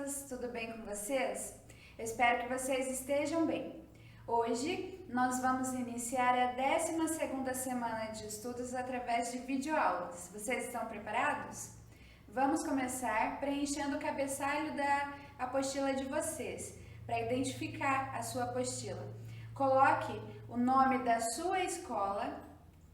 crianças, tudo bem com vocês? Eu espero que vocês estejam bem. Hoje nós vamos iniciar a 12ª semana de estudos através de videoaulas. Vocês estão preparados? Vamos começar preenchendo o cabeçalho da apostila de vocês, para identificar a sua apostila. Coloque o nome da sua escola,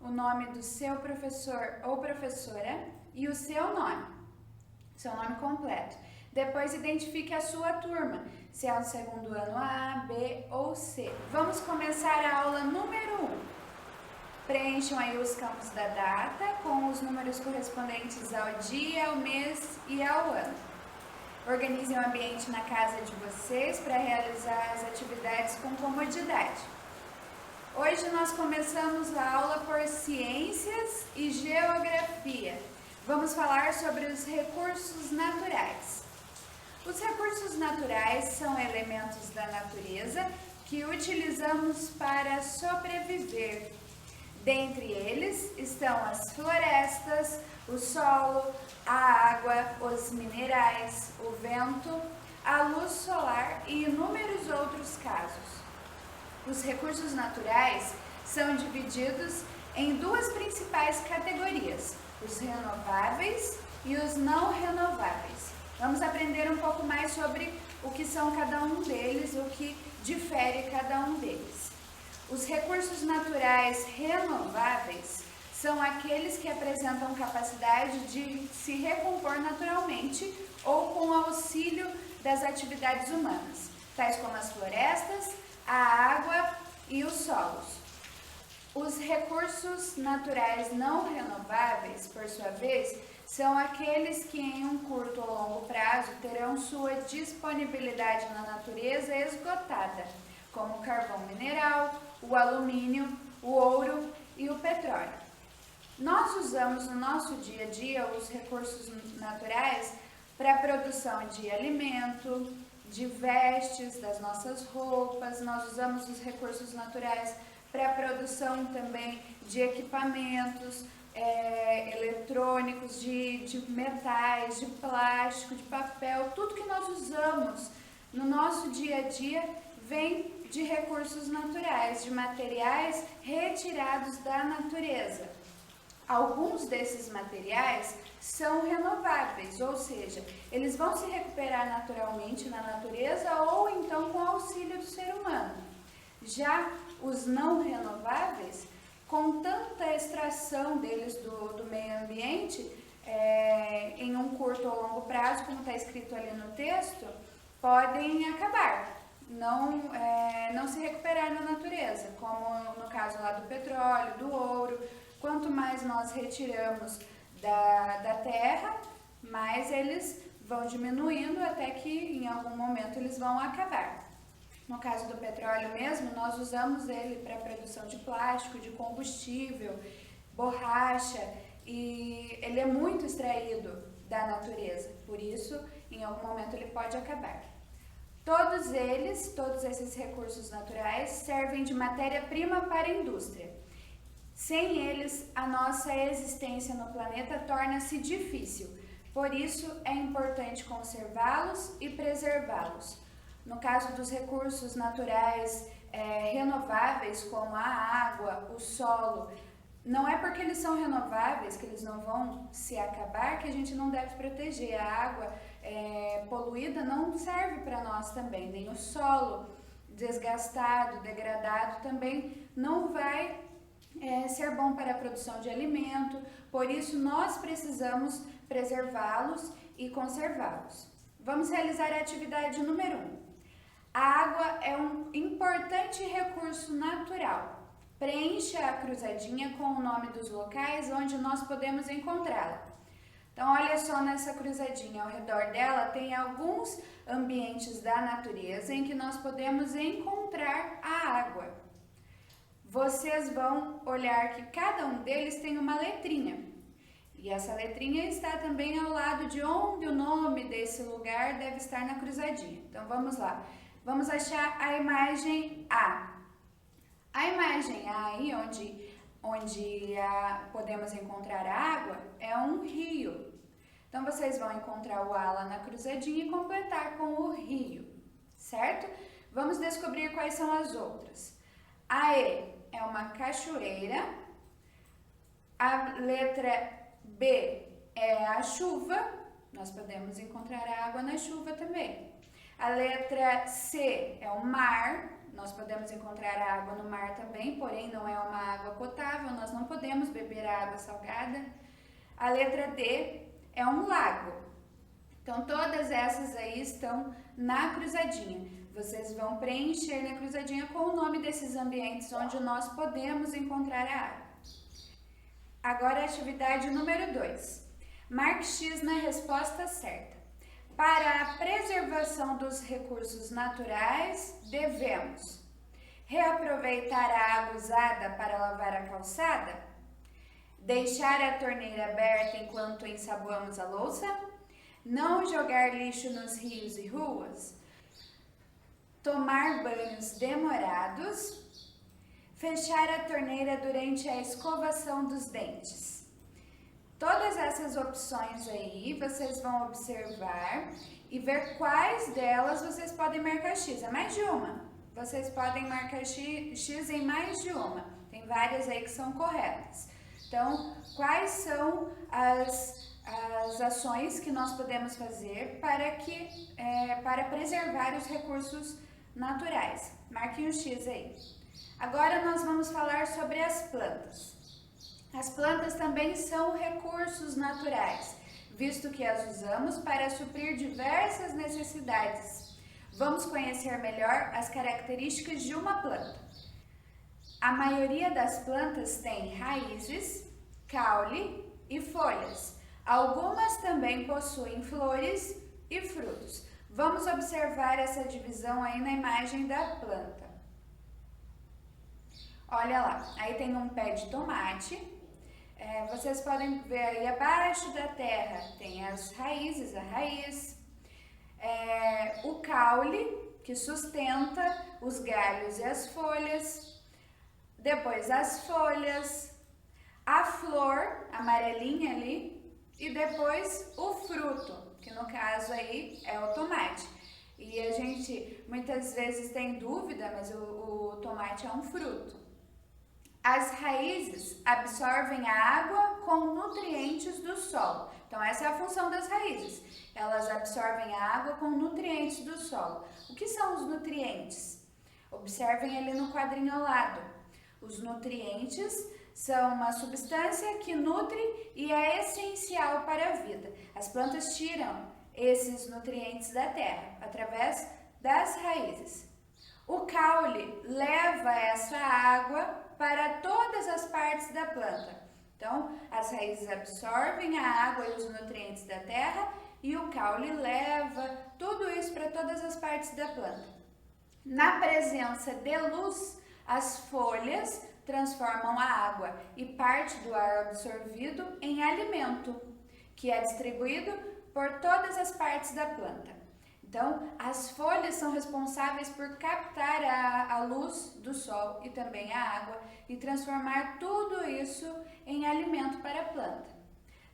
o nome do seu professor ou professora e o seu nome completo. Depois identifique a sua turma, se é o segundo ano A, B ou C. Vamos começar a aula número 1. Preencham aí os campos da data com os números correspondentes ao dia, ao mês e ao ano. Organizem o ambiente na casa de vocês para realizar as atividades com comodidade. Hoje nós começamos a aula por Ciências e Geografia. Vamos falar sobre os recursos naturais. Os recursos naturais são elementos da natureza que utilizamos para sobreviver. Dentre eles estão as florestas, o solo, a água, os minerais, o vento, a luz solar e inúmeros outros casos. Os recursos naturais são divididos em duas principais categorias: os renováveis e os não renováveis. Vamos aprender um pouco mais sobre o que são cada um deles, o que difere cada um deles. Os recursos naturais renováveis são aqueles que apresentam capacidade de se recompor naturalmente ou com auxílio das atividades humanas, tais como as florestas, a água e os solos. Os recursos naturais não renováveis, por sua vez, são aqueles que em um curto ou longo prazo terão sua disponibilidade na natureza esgotada, como o carvão mineral, o alumínio, o ouro e o petróleo. Nós usamos no nosso dia a dia os recursos naturais para a produção de alimento, de vestes, das nossas roupas. Nós usamos os recursos naturais para a produção também de equipamentos eletrônicos, de metais, de plástico, de papel. Tudo que nós usamos no nosso dia a dia vem de recursos naturais, de materiais retirados da natureza. Alguns desses materiais são renováveis, ou seja, eles vão se recuperar naturalmente na natureza ou então com auxílio do ser humano. Já os não renováveis, com tanta extração deles do meio ambiente, em um curto ou longo prazo, como está escrito ali no texto, podem acabar. Não se recuperar na natureza, como no caso lá do petróleo, do ouro. Quanto mais nós retiramos da terra, mais eles vão diminuindo até que em algum momento eles vão acabar. No caso do petróleo mesmo, nós usamos ele para a produção de plástico, de combustível, borracha, e ele é muito extraído da natureza, por isso em algum momento ele pode acabar. Todos esses recursos naturais servem de matéria-prima para a indústria. Sem eles, a nossa existência no planeta torna-se difícil. Por isso, é importante conservá-los e preservá-los. No caso dos recursos naturais renováveis, como a água, o solo, não é porque eles são renováveis, que eles não vão se acabar, que a gente não deve proteger. A água poluída não serve para nós também, nem o solo desgastado, degradado também não vai ser bom para a produção de alimento. Por isso nós precisamos preservá-los e conservá-los. Vamos realizar a atividade número 1. A água é um importante recurso natural. Preencha a cruzadinha com o nome dos locais onde nós podemos encontrá-la. Então, olha só nessa cruzadinha, ao redor dela tem alguns ambientes da natureza em que nós podemos encontrar a água. Vocês vão olhar que cada um deles tem uma letrinha. E essa letrinha está também ao lado de onde o nome desse lugar deve estar na cruzadinha. Então, vamos lá. Vamos achar a imagem A. A imagem A aí, onde podemos encontrar a água, é um rio. Então, vocês vão encontrar o A lá na cruzadinha e completar com o rio, certo? Vamos descobrir quais são as outras. A E é uma cachoeira. A letra B é a chuva. Nós podemos encontrar a água na chuva também. A letra C é o mar. Nós podemos encontrar a água no mar também, porém não é uma água potável, nós não podemos beber a água salgada. A letra D é um lago. Então, todas essas aí estão na cruzadinha. Vocês vão preencher na cruzadinha com o nome desses ambientes onde nós podemos encontrar a água. Agora, a atividade número 2. Marque X na resposta certa. Para a preservação dos recursos naturais, devemos reaproveitar a água usada para lavar a calçada, deixar a torneira aberta enquanto ensaboamos a louça, não jogar lixo nos rios e ruas, tomar banhos demorados, fechar a torneira durante a escovação dos dentes. Todas essas opções aí, vocês vão observar e ver quais delas vocês podem marcar X. É mais de uma. Vocês podem marcar X em mais de uma. Tem várias aí que são corretas. Então, quais são as ações que nós podemos fazer para preservar os recursos naturais? Marquem o X aí. Agora nós vamos falar sobre as plantas. As plantas também são recursos naturais, visto que as usamos para suprir diversas necessidades. Vamos conhecer melhor as características de uma planta. A maioria das plantas tem raízes, caule e folhas. Algumas também possuem flores e frutos. Vamos observar essa divisão aí na imagem da planta. Olha lá, aí tem um pé de tomate. Vocês podem ver aí abaixo da terra tem as raízes, a raiz, o caule que sustenta os galhos e as folhas, depois as folhas, a flor amarelinha ali e depois o fruto, que no caso aí é o tomate. E a gente muitas vezes tem dúvida, mas o tomate é um fruto. As raízes absorvem a água com nutrientes do solo. Então, essa é a função das raízes. Elas absorvem a água com nutrientes do solo. O que são os nutrientes? Observem ali no quadrinho ao lado. Os nutrientes são uma substância que nutre e é essencial para a vida. As plantas tiram esses nutrientes da terra através das raízes. O caule leva essa água para todas as partes da planta. Então, as raízes absorvem a água e os nutrientes da terra e o caule leva tudo isso para todas as partes da planta. Na presença de luz, as folhas transformam a água e parte do ar absorvido em alimento, que é distribuído por todas as partes da planta. Então, as folhas são responsáveis por captar a luz do sol e também a água e transformar tudo isso em alimento para a planta.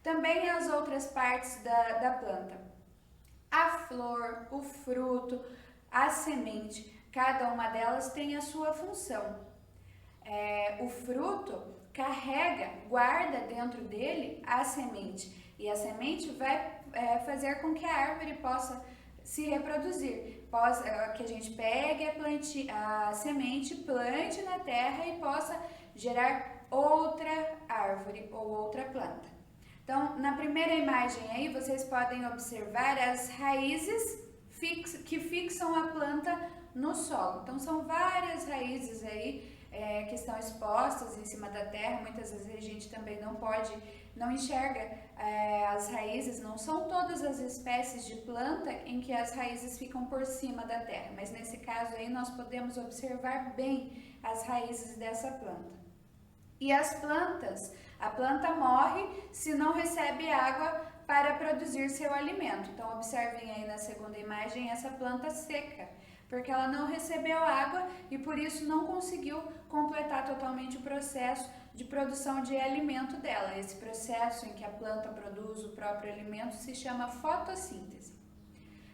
Também as outras partes da planta. A flor, o fruto, a semente, cada uma delas tem a sua função. O fruto carrega, guarda dentro dele a semente e a semente vai fazer com que a árvore possa se reproduzir, que a gente pegue a semente, plante na terra e possa gerar outra árvore ou outra planta. Então, na primeira imagem aí, vocês podem observar as raízes que fixam a planta no solo. Então, são várias raízes aí que estão expostas em cima da terra. Muitas vezes a gente também não enxerga as raízes. Não são todas as espécies de planta em que as raízes ficam por cima da terra, mas nesse caso aí nós podemos observar bem as raízes dessa planta. E as plantas, a planta morre se não recebe água para produzir seu alimento. Então observem aí na segunda imagem essa planta seca, porque ela não recebeu água e por isso não conseguiu completar totalmente o processo de produção de alimento dela. Esse processo em que a planta produz o próprio alimento se chama fotossíntese.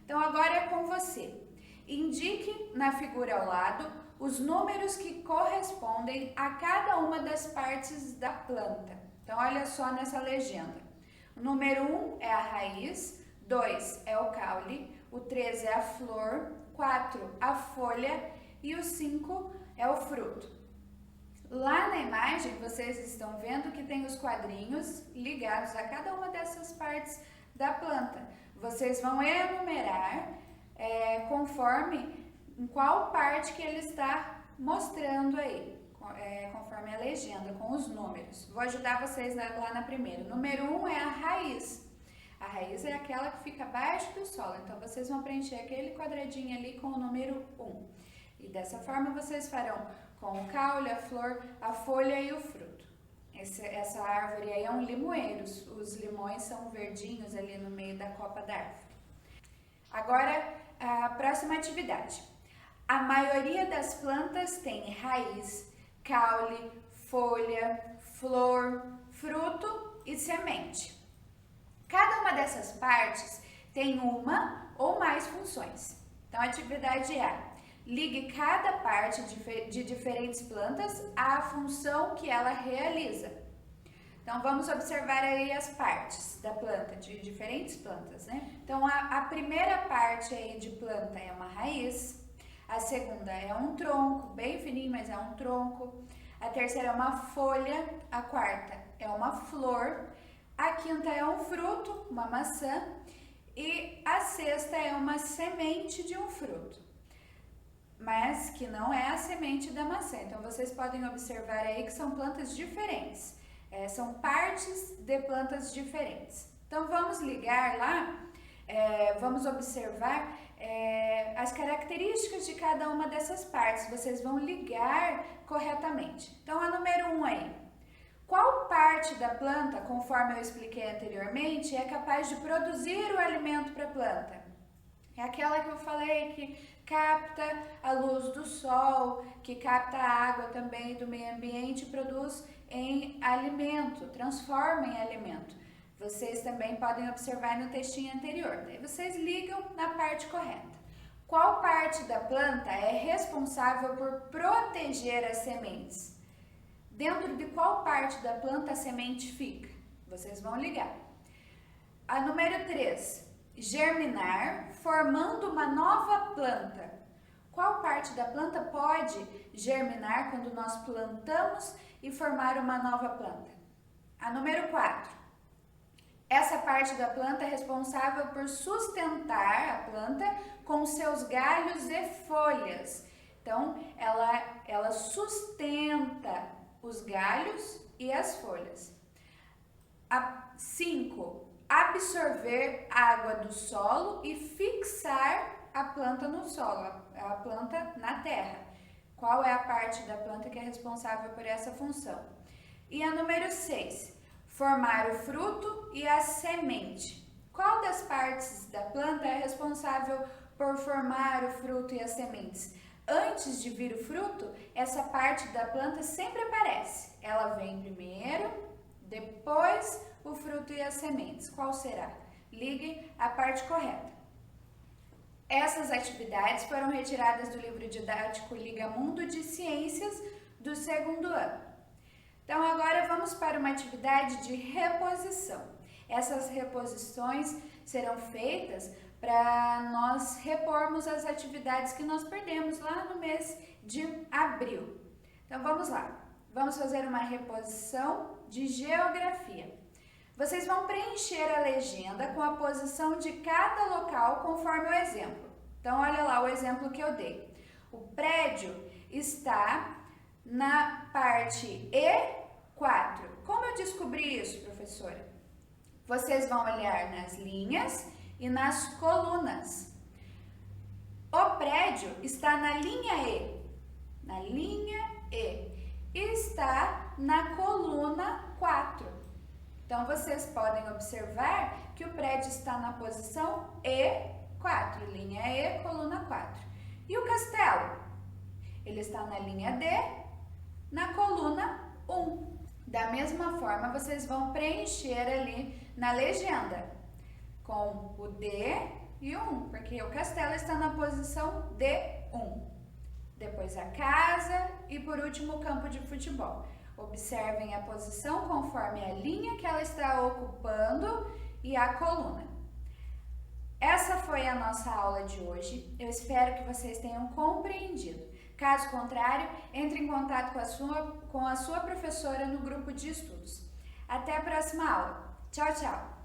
Então agora é com você. Indique na figura ao lado os números que correspondem a cada uma das partes da planta. Então olha só nessa legenda. O número 1 é a raiz, 2 é o caule, o 3 é a flor, 4 a folha e o 5 é o fruto. Lá na imagem vocês estão vendo que tem os quadrinhos ligados a cada uma dessas partes da planta. Vocês vão enumerar conforme em qual parte que ele está mostrando aí, conforme a legenda, com os números. Vou ajudar vocês lá na primeira. Número 1 é a raiz. A raiz é aquela que fica abaixo do solo, então vocês vão preencher aquele quadradinho ali com o número 1. E dessa forma vocês farão com o caule, a flor, a folha e o fruto. Essa árvore aí é um limoeiro, os limões são verdinhos ali no meio da copa da árvore. Agora, a próxima atividade. A maioria das plantas tem raiz, caule, folha, flor, fruto e semente. Cada uma dessas partes tem uma ou mais funções. Então, a atividade A. Ligue cada parte de diferentes plantas à função que ela realiza. Então, vamos observar aí as partes da planta, de diferentes plantas, né? Então, a primeira parte aí de planta é uma raiz, a segunda é um tronco, bem fininho, mas é um tronco, a terceira é uma folha, a quarta é uma flor, a quinta é um fruto, uma maçã, e a sexta é uma semente de um fruto, mas que não é a semente da maçã. Então, vocês podem observar aí que são plantas diferentes, são partes de plantas diferentes. Então, vamos ligar lá, vamos observar as características de cada uma dessas partes, vocês vão ligar corretamente. Então, a número 1 aí. Qual parte da planta, conforme eu expliquei anteriormente, é capaz de produzir o alimento para a planta? É aquela que eu falei que capta a luz do sol, que capta a água também do meio ambiente e produz em alimento, transforma em alimento. Vocês também podem observar no textinho anterior. Daí vocês ligam na parte correta. Qual parte da planta é responsável por proteger as sementes? Dentro de qual parte da planta a semente fica? Vocês vão ligar. A número 3. Germinar, formando uma nova planta. Qual parte da planta pode germinar quando nós plantamos e formar uma nova planta? A número 4. Essa parte da planta é responsável por sustentar a planta com seus galhos e folhas. Então, ela sustenta os galhos e as folhas. A 5. Absorver água do solo e fixar a planta no solo, a planta na terra. Qual é a parte da planta que é responsável por essa função? E a número 6. Formar o fruto e a semente. Qual das partes da planta é responsável por formar o fruto e as sementes? Antes de vir o fruto, essa parte da planta sempre aparece. Ela vem primeiro, depois o fruto e as sementes. Qual será? Ligue a parte correta. Essas atividades foram retiradas do livro didático Liga Mundo de Ciências do 2º ano. Então, agora vamos para uma atividade de reposição. Essas reposições serão feitas para nós repormos as atividades que nós perdemos lá no mês de abril. Então, vamos lá. Vamos fazer uma reposição de geografia. Vocês vão preencher a legenda com a posição de cada local conforme o exemplo. Então, olha lá o exemplo que eu dei. O prédio está na parte E4. Como eu descobri isso, professora? Vocês vão olhar nas linhas e nas colunas. O prédio está na linha E. Na linha E. E está na coluna 4. Então, vocês podem observar que o prédio está na posição E4, linha E, coluna 4. E o castelo? Ele está na linha D, na coluna 1. Da mesma forma, vocês vão preencher ali na legenda com o D e o 1, porque o castelo está na posição D1. Depois a casa e por último o campo de futebol. Observem a posição conforme a linha que ela está ocupando e a coluna. Essa foi a nossa aula de hoje. Eu espero que vocês tenham compreendido. Caso contrário, entre em contato com a sua professora no grupo de estudos. Até a próxima aula. Tchau, tchau!